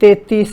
33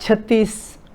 36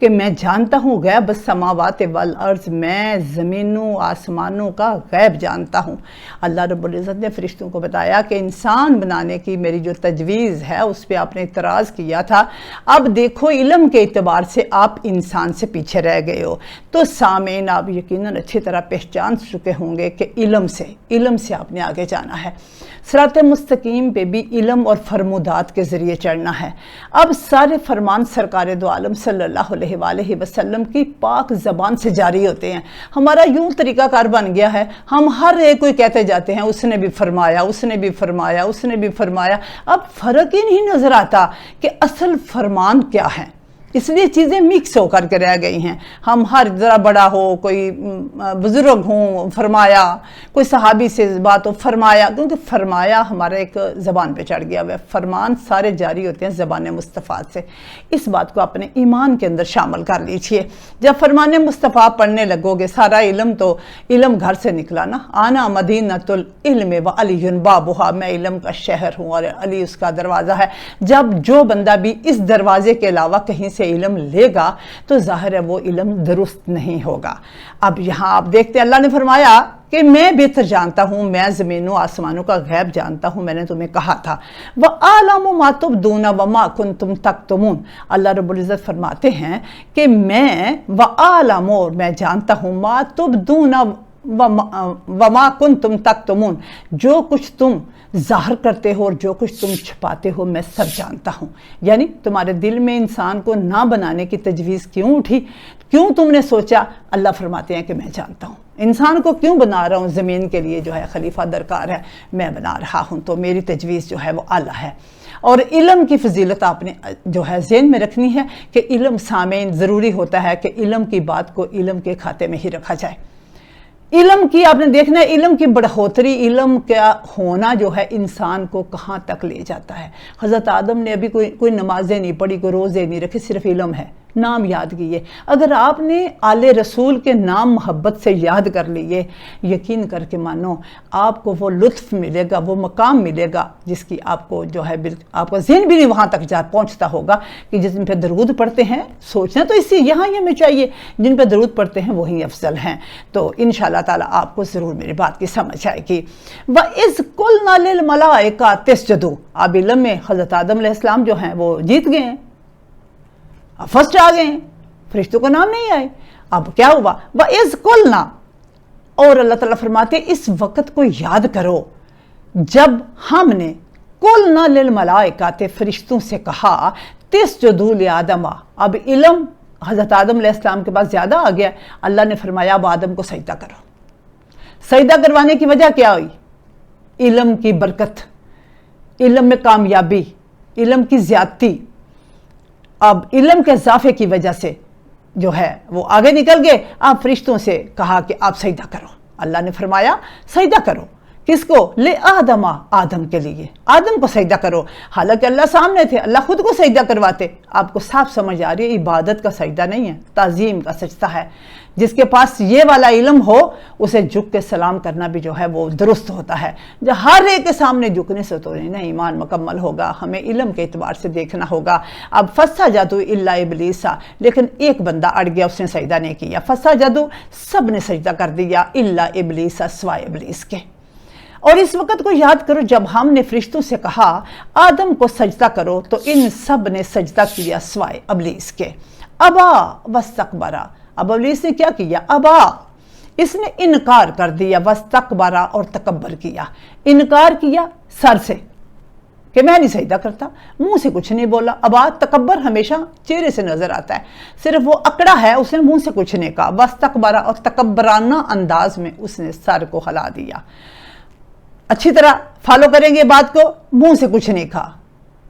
کہ میں جانتا ہوں غیب السماوات والارض، میں زمینوں آسمانوں کا غیب جانتا ہوں۔ اللہ رب العزت نے فرشتوں کو بتایا کہ انسان بنانے کی میری جو تجویز ہے اس پہ آپ نے اعتراض کیا تھا، اب دیکھو علم کے اعتبار سے آپ انسان سے پیچھے رہ گئے ہو۔ تو سامعین آپ یقیناً اچھی طرح پہچان چکے ہوں گے کہ علم سے آپ نے آگے جانا ہے۔ صراط مستقیم پہ بھی علم اور فرمودات کے ذریعے چڑھنا ہے۔ اب سارے فرمان سرکار دو عالم صلی اللہ علیہ وآلہ وسلم کی پاک زبان سے جاری ہوتے ہیں۔ ہمارا یوں طریقہ کار بن گیا ہے، ہم ہر ایک کوئی کہتے جاتے ہیں اس نے بھی فرمایا، اس نے بھی فرمایا، اس نے بھی فرمایا۔ اب فرق ہی نہیں نظر آتا کہ اصل فرمان کیا ہے، اس لیے چیزیں مکس ہو کر کے رہ گئی ہیں۔ ہم ہر ذرا بڑا ہو، کوئی بزرگ ہوں فرمایا، کوئی صحابی سے بات ہو فرمایا، کیونکہ فرمایا ہمارا ایک زبان پہ چڑھ گیا ہوا ہے۔ فرمان سارے جاری ہوتے ہیں زبان مصطفیٰ سے۔ اس بات کو اپنے ایمان کے اندر شامل کر لیجئے۔ جب فرمان مصطفیٰ پڑھنے لگو گے، سارا علم تو علم گھر سے نکلا نا، آنا مدینۃ العلم وعلی بابھا، میں علم کا شہر ہوں اور علی اس کا دروازہ ہے۔ جب جو بندہ بھی اس دروازے کے علاوہ کہیں سے علم لے گا تو ظاہر ہے وہ علم درست نہیں ہوگا۔ اب یہاں آپ دیکھتے ہیں اللہ نے فرمایا کہ میں بہتر جانتا ہوں، میں زمینوں آسمانوں کا غیب جانتا ہوں، میں نے تمہیں کہا تھا۔ وَأَعْلَمُ مَا تُبْدُونَ وَمَا كُنْتُمْ تَكْتُمُونَ، اللہ رب العزت فرماتے ہیں کہ وَأَعْلَمُ، میں جانتا ہوں، مَا تُبْدُونَ وَمَا كُنْتُمْ تَكْتُمُونَ، جو کچھ تم ظاہر کرتے ہو اور جو کچھ تم چھپاتے ہو میں سب جانتا ہوں۔ یعنی تمہارے دل میں انسان کو نہ بنانے کی تجویز کیوں اٹھی، کیوں تم نے سوچا؟ اللہ فرماتے ہیں کہ میں جانتا ہوں انسان کو کیوں بنا رہا ہوں، زمین کے لیے جو ہے خلیفہ درکار ہے، میں بنا رہا ہوں، تو میری تجویز جو ہے وہ اعلیٰ ہے۔ اور علم کی فضیلت آپ نے جو ہے ذہن میں رکھنی ہے کہ علم سامعین ضروری ہوتا ہے کہ علم کی بات کو علم کے کھاتے میں ہی رکھا جائے۔ علم کی آپ نے دیکھنا ہے، علم کی بڑھوتری، علم کا ہونا جو ہے انسان کو کہاں تک لے جاتا ہے۔ حضرت آدم نے ابھی کوئی نمازیں نہیں پڑھی، کوئی روزے نہیں رکھے، صرف علم ہے، نام یاد کیے۔ اگر آپ نے آل رسول کے نام محبت سے یاد کر لیے، یقین کر کے مانو آپ کو وہ لطف ملے گا، وہ مقام ملے گا جس کی آپ کو جو ہے آپ کا ذہن بھی نہیں وہاں تک پہنچتا ہوگا کہ جن پہ درود پڑھتے ہیں، سوچنا تو اسی یہاں ہمیں چاہیے، جن پہ درود پڑھتے ہیں وہی افضل ہیں۔ تو انشاءاللہ تعالیٰ آپ کو ضرور میری بات کی سمجھ آئے گی۔ وَإِذْ قُلْنَا لِلْمَلَائِكَةِ اسْجُدُوا، اب علم میں حضرت آدم علیہ السلام جو ہیں وہ جیت گئے ہیں، فرسٹ آ گئے ہیں، فرشتوں کا نام نہیں آئے۔ اب کیا ہوا؟ وَإِذْ قُلْنَا، اور اللہ تعالیٰ فرماتے ہیں اس وقت کو یاد کرو جب ہم نے قُلْنَا لِلْمَلَائِكَةِ فرشتوں سے کہا تسجدوا لآدم، اب علم حضرت آدم علیہ السلام کے پاس زیادہ آ گیا، اللہ نے فرمایا اب آدم کو سجدہ کرو۔ سجدہ کروانے کی وجہ کیا ہوئی؟ علم کی برکت، علم میں کامیابی، علم کی زیادتی۔ اب علم کے اضافے کی وجہ سے جو ہے وہ آگے نکل گئے، آپ فرشتوں سے کہا کہ آپ سجدہ کرو۔ اللہ نے فرمایا سجدہ کرو، کس کو؟ لآدم، آدم کے لیے، آدم کو سجدہ کرو۔ حالانکہ اللہ سامنے تھے، اللہ خود کو سجدہ کرواتے۔ آپ کو صاف سمجھ آ رہی ہے عبادت کا سجدہ نہیں ہے، تعظیم کا سجدہ ہے۔ جس کے پاس یہ والا علم ہو اسے جھک کے سلام کرنا بھی جو ہے وہ درست ہوتا ہے۔ جب ہر ایک کے سامنے جھکنے سے تو نہیں ایمان مکمل ہوگا، ہمیں علم کے اعتبار سے دیکھنا ہوگا۔ اب فسجدوا الا ابلیس، لیکن ایک بندہ اڑ گیا، اس نے سجدہ نہیں کیا۔ فسجدوا، سب نے سجدہ کر دیا، الا ابلیس، سوائے ابلیس کے۔ اور اس وقت کو یاد کرو جب ہم نے فرشتوں سے کہا آدم کو سجدہ کرو تو ان سب نے سجدہ کیا سوائے ابلیس کے۔ ابا واستکبر، اب ابلیس نے کیا کیا؟ ابا، اس نے انکار کر دیا، واستکبر، اور تکبر کیا، انکار کیا سر سے کہ میں نہیں سجدہ کرتا، منہ سے کچھ نہیں بولا۔ ابا، تکبر ہمیشہ چہرے سے نظر آتا ہے، صرف وہ اکڑا ہے، اس نے منہ سے کچھ نہیں کہا۔ واستکبر، اور تکبرانہ انداز میں اس نے سر کو ہلا دیا۔ اچھی طرح فالو کریں گے بات کو، منہ سے کچھ نہیں کہا۔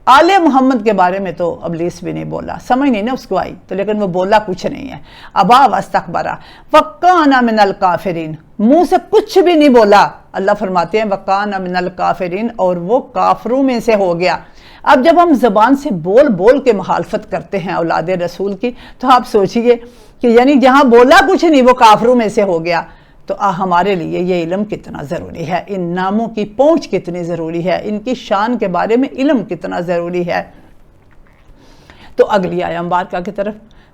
آل محمد کے بارے میں تو ابلیس بھی نہیں بولا، سمجھ نہیں نا اس کو آئی تو، لیکن وہ بولا کچھ نہیں ہے۔ ابا واستکبر وکان من الکافرین، منہ سے کچھ بھی نہیں بولا۔ اللہ فرماتے ہیں وکان من الکافرین، اور وہ کافروں میں سے ہو گیا۔ اب جب ہم زبان سے بول بول کے مخالفت کرتے ہیں اولاد رسول کی، تو آپ سوچئے کہ یعنی جہاں بولا کچھ نہیں وہ کافروں میں سے ہو گیا، تو ہمارے لیے یہ علم کتنا ضروری ہے، ان ناموں کی پہنچ کتنی ضروری ہے، ان کی شان کے بارے میں علم کتنا ضروری ہے۔ تو اگلی آیہ مبارکہ کی طرف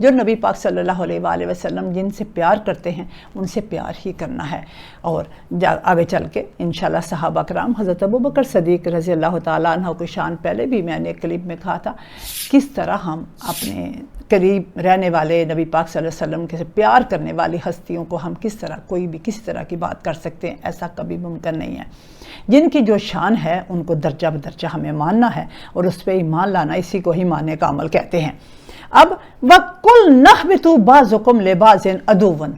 جو نبی پاک صلی اللہ علیہ وآلہ وسلم جن سے پیار کرتے ہیں ان سے پیار ہی کرنا ہے۔ اور آگے چل کے انشاءاللہ صحابہ کرام حضرت ابوبکر صدیق رضی اللہ تعالیٰ عنہ کی شان پہلے بھی میں نے ایک کلپ میں کہا تھا، کس طرح ہم اپنے قریب رہنے والے نبی پاک صلی اللہ علیہ وسلم کے پیار کرنے والی ہستیوں کو ہم کس طرح کوئی بھی کس طرح کی بات کر سکتے ہیں، ایسا کبھی ممکن نہیں ہے۔ جن کی جو شان ہے ان کو درجہ بدرجہ ہمیں ماننا ہے، اور اس پہ ایمان لانا اسی کو ہی ماننے کا عمل کہتے ہیں۔ اب وَقُلْ نَهْبِطُوا بَعْضُكُمْ لِبَعْضٍ عَدُوٌّ،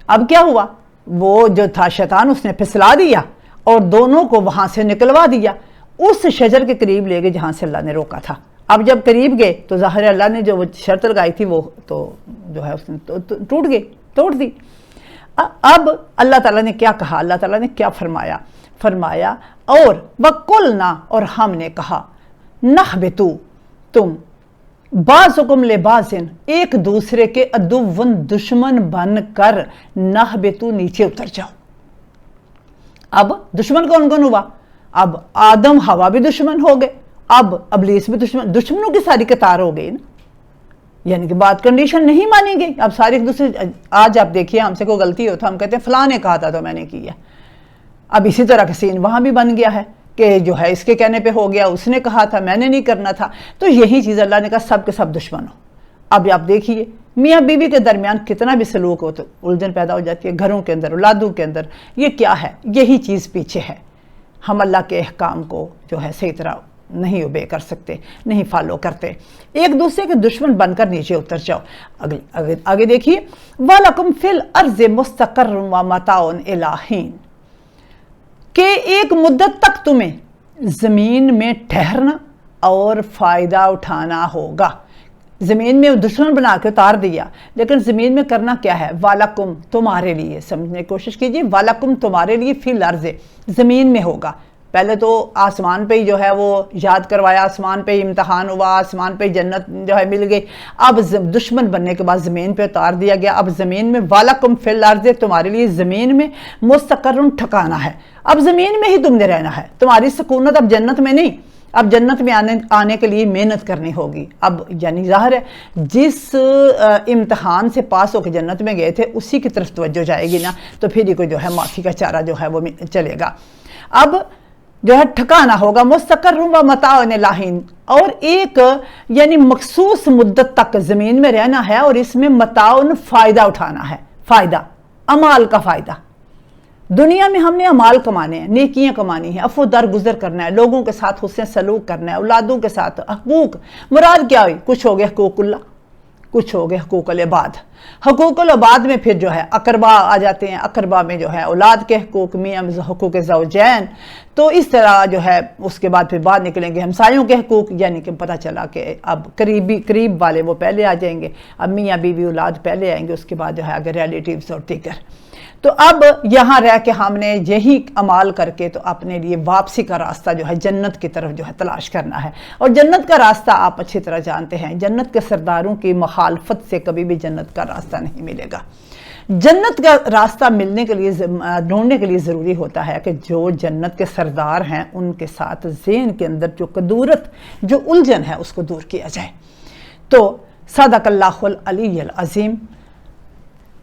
اب کیا ہوا؟ وہ جو تھا شیطان اس نے پھسلا دیا اور دونوں کو وہاں سے نکلوا دیا، اس شجر کے قریب لے گئے جہاں سے اللہ نے روکا تھا۔ اب جب قریب گئے تو ظاہر اللہ نے جو شرط لگائی تھی وہ تو جو ہے اس نے ٹوٹ گئی، توڑ دی۔ اب اللہ تعالیٰ نے کیا کہا، اللہ تعالیٰ نے کیا فرمایا اور وَقُلْنَا، اور ہم نے کہا نَحْبِطُوا، تم بعضکم لبعض، ایک دوسرے کے عدوٌ، دشمن بن کر نَحْبِطُوا، نیچے اتر جاؤ۔ اب دشمن کون کون ہوا؟ اب آدم حوا بھی دشمن ہو گئے، اب ابلیس بھی دشمنوں کی ساری قطار ہو گئی نا، یعنی کہ بات کنڈیشن نہیں مانی گئی۔ اب سارے ایک دوسرے، آج آپ دیکھیے ہم سے کوئی غلطی ہو تو ہم کہتے ہیں فلاں نے کہا تھا تو میں نے کی ہے۔ اب اسی طرح کا سین وہاں بھی بن گیا ہے کہ جو ہے اس کے کہنے پہ ہو گیا، اس نے کہا تھا میں نے نہیں کرنا تھا، تو یہی چیز اللہ نے کہا سب کے سب دشمن ہو۔ اب آپ دیکھیے میاں بیوی کے درمیان کتنا بھی سلوک ہو تو الجھن پیدا ہو جاتی ہے، گھروں کے اندر، اولادوں کے اندر۔ یہ کیا ہے؟ یہی چیز پیچھے ہے، ہم اللہ کے احکام کو جو ہے صحیح طرح نہیں اوبے کر سکتے، نہیں فالو کرتے، ایک دوسرے کے دشمن بن کر نیچے اتر جاؤ۔ آگے دیکھیے وَلَكُمْ فِي الْأَرْضِ مُسْتَقَرٌّ وَمَتَاعٌ إِلَىٰ حِينٍ، کہ ایک مدت تک تمہیں زمین میں ٹھہرنا اور فائدہ اٹھانا ہوگا۔ زمین میں دشمن بنا کے اتار دیا، لیکن زمین میں کرنا کیا ہے؟ وَلَكُمْ، تمہارے لیے، سمجھنے کی کوشش کیجیے، وَلَكُمْ تمہارے لیے، فِي الْأَرْضِ زمین میں ہوگا۔ پہلے تو آسمان پہ ہی جو ہے وہ یاد کروایا، آسمان پہ ہی امتحان ہوا، آسمان پہ جنت جو ہے مل گئی، اب دشمن بننے کے بعد زمین پہ اتار دیا گیا۔ اب زمین میں وَلَكُمْ فِي الْأَرْضِ، تمہارے لیے زمین میں مستقرٌ، ٹھکانا ہے، اب زمین میں ہی تم نے رہنا ہے، تمہاری سکونت اب جنت میں نہیں، اب جنت میں آنے کے لیے محنت کرنی ہوگی۔ اب یعنی ظاہر ہے جس امتحان سے پاس ہو کے جنت میں گئے تھے اسی کی طرف توجہ جائے گی نا، تو پھر ہی کوئی جو ہے معافی کا چارہ جو ہے وہ چلے گا۔ اب جو ہے ٹھکانا ہوگا، مستقر و متاع الی حین، اور ایک یعنی مخصوص مدت تک زمین میں رہنا ہے، اور اس میں متاع فائدہ اٹھانا ہے، فائدہ، اعمال کا فائدہ۔ دنیا میں ہم نے اعمال کمانے ہیں، نیکیاں کمانی ہیں، عفو درگزر کرنا ہے، لوگوں کے ساتھ حسن سلوک کرنا ہے، اولادوں کے ساتھ حقوق، مراد کیا ہوئی؟ کچھ ہو گیا حقوق اللہ، کچھ ہو گیا حقوق العباد۔ حقوق العباد میں پھر جو ہے اقربا آ جاتے ہیں، اقربا میں جو ہے اولاد کے حقوق، میاں حقوق زوجین، تو اس طرح جو ہے اس کے بعد پھر بعد نکلیں گے ہمسایوں کے حقوق، یعنی کہ پتہ چلا کہ اب قریب والے وہ پہلے آ جائیں گے، اب میاں بیوی اولاد پہلے آئیں گے، اس کے بعد جو ہے اگر ریلیٹیوز اور دیگر۔ تو اب یہاں رہ کے ہم نے یہی عمال کر کے تو اپنے لیے واپسی کا راستہ جو ہے جنت کی طرف جو ہے تلاش کرنا ہے، اور جنت کا راستہ آپ اچھی طرح جانتے ہیں، جنت کے سرداروں کی مخالفت سے کبھی بھی جنت کا راستہ نہیں ملے گا۔ جنت کا راستہ ملنے کے لیے، ڈھونڈنے کے لیے ضروری ہوتا ہے کہ جو جنت کے سردار ہیں ان کے ساتھ ذہن کے اندر جو کدورت، جو الجھن ہے اس کو دور کیا جائے۔ تو صدق اللہ العلی العظیم۔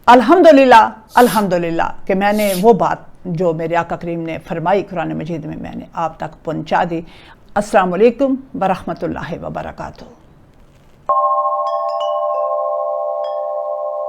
الحمدللہ کہ میں نے وہ بات جو میرے آقا کریم نے فرمائی قرآن مجید میں نے آپ تک پہنچا دی۔ السلام علیکم ورحمۃ اللہ وبرکاتہ۔